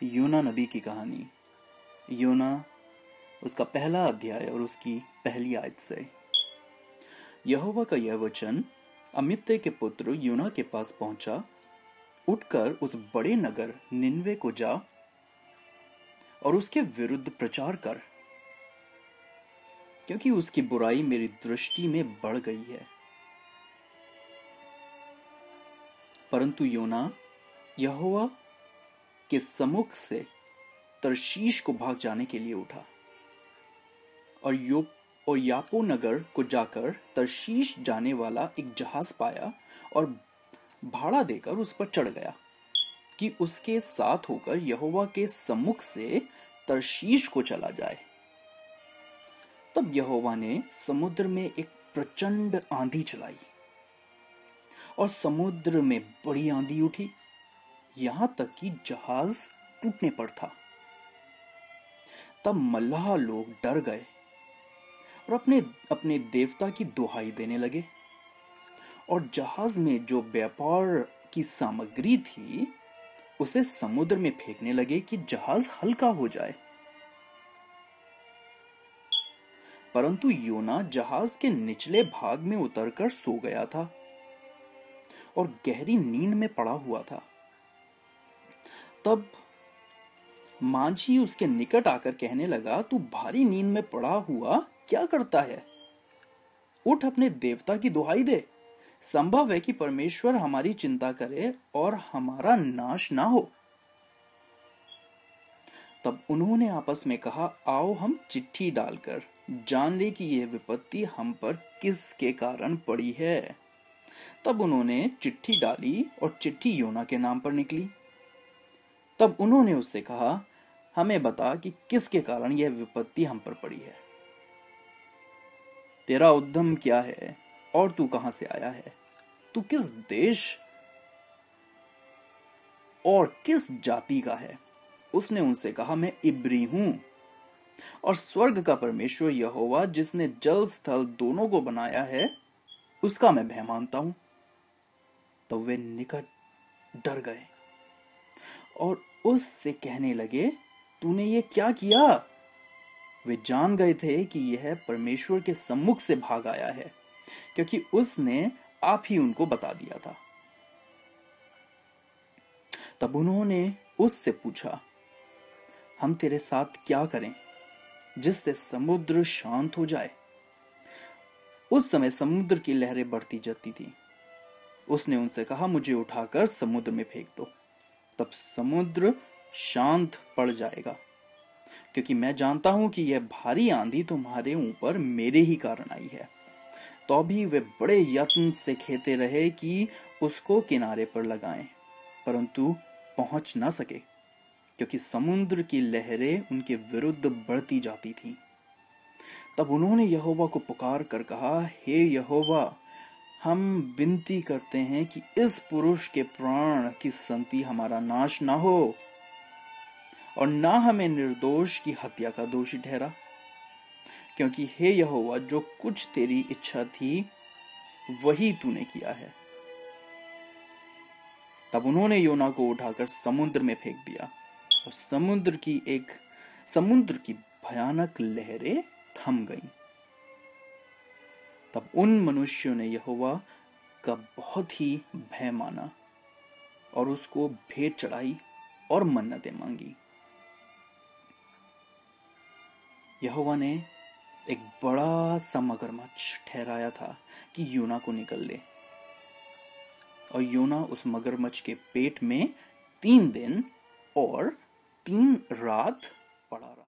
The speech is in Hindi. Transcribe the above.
योना नबी की कहानी। योना, उसका पहला अध्याय और उसकी पहली आयत से। यहोवा का यह वचन अमित्य के पुत्र योना के पास पहुंचा, उठकर उस बड़े नगर निनवे को जा और उसके विरुद्ध प्रचार कर, क्योंकि उसकी बुराई मेरी दृष्टि में बढ़ गई है। परंतु योना यहोवा के सम्मुख से तरशीश को भाग जाने के लिए उठा और यापो नगर को जाकर तरशीश जाने वाला एक जहाज पाया और भाड़ा देकर उस पर चढ़ गया कि उसके साथ होकर यहोवा के सम्मुख से तरशीश को चला जाए। तब यहोवा ने समुद्र में एक प्रचंड आंधी चलाई और समुद्र में बड़ी आंधी उठी, यहां तक कि जहाज टूटने पर था। तब मल्लाह लोग डर गए और अपने अपने देवता की दुहाई देने लगे और जहाज में जो व्यापार की सामग्री थी उसे समुद्र में फेंकने लगे कि जहाज हल्का हो जाए। परंतु योना जहाज के निचले भाग में उतरकर सो गया था और गहरी नींद में पड़ा हुआ था। तब माझी उसके निकट आकर कहने लगा, तू भारी नींद में पड़ा हुआ क्या करता है? उठ, अपने देवता की दुहाई दे। संभव है कि परमेश्वर हमारी चिंता करे और हमारा नाश ना हो। तब उन्होंने आपस में कहा, आओ हम चिट्ठी डालकर जान ले कि यह विपत्ति हम पर किसके कारण पड़ी है। तब उन्होंने चिट्ठी डाली और चिट्ठी योना के नाम पर निकली। तब उन्होंने उससे कहा, हमें बता कि किसके कारण यह विपत्ति हम पर पड़ी है। तेरा उद्यम क्या है और तू कहां से आया है? तू किस देश और किस जाति का है? उसने उनसे कहा, मैं इब्री हूं और स्वर्ग का परमेश्वर यहोवा जिसने जल स्थल दोनों को बनाया है उसका मैं भय मानता हूं। तो वे निकट डर गए और उससे कहने लगे, तूने ये क्या किया? वे जान गए थे कि यह परमेश्वर के सम्मुख से भाग आया है, क्योंकि उसने आप ही उनको बता दिया था। तब उन्होंने उससे पूछा, हम तेरे साथ क्या करें जिससे समुद्र शांत हो जाए? उस समय समुद्र की लहरें बढ़ती जाती थी। उसने उनसे कहा, मुझे उठाकर समुद्र में फेंक दो, तब समुद्र शांत पड़ जाएगा, क्योंकि मैं जानता हूं कि यह भारी आंधी तुम्हारे ऊपर मेरे ही कारण आई है। तो भी वे बड़े यत्न से खेते रहे कि उसको किनारे पर लगाएं, परंतु पहुंच ना सके, क्योंकि समुद्र की लहरें उनके विरुद्ध बढ़ती जाती थीं। तब उन्होंने यहोवा को पुकार कर कहा, हे यहोवा, हम विनती करते हैं कि इस पुरुष के प्राण की संति हमारा नाश ना हो और ना हमें निर्दोष की हत्या का दोषी ठहरा, क्योंकि हे यहोवा, जो कुछ तेरी इच्छा थी वही तूने किया है। तब उन्होंने योना को उठाकर समुद्र में फेंक दिया और समुद्र की भयानक लहरें थम गईं। तब उन मनुष्यों ने यहोवा का बहुत ही भय माना और उसको भेंट चढ़ाई और मन्नतें मांगी। यहोवा ने एक बड़ा सा मगरमच्छ ठहराया था कि योना को निगल ले, और योना उस मगरमच्छ के पेट में 3 दिन और 3 रात पड़ा रहा।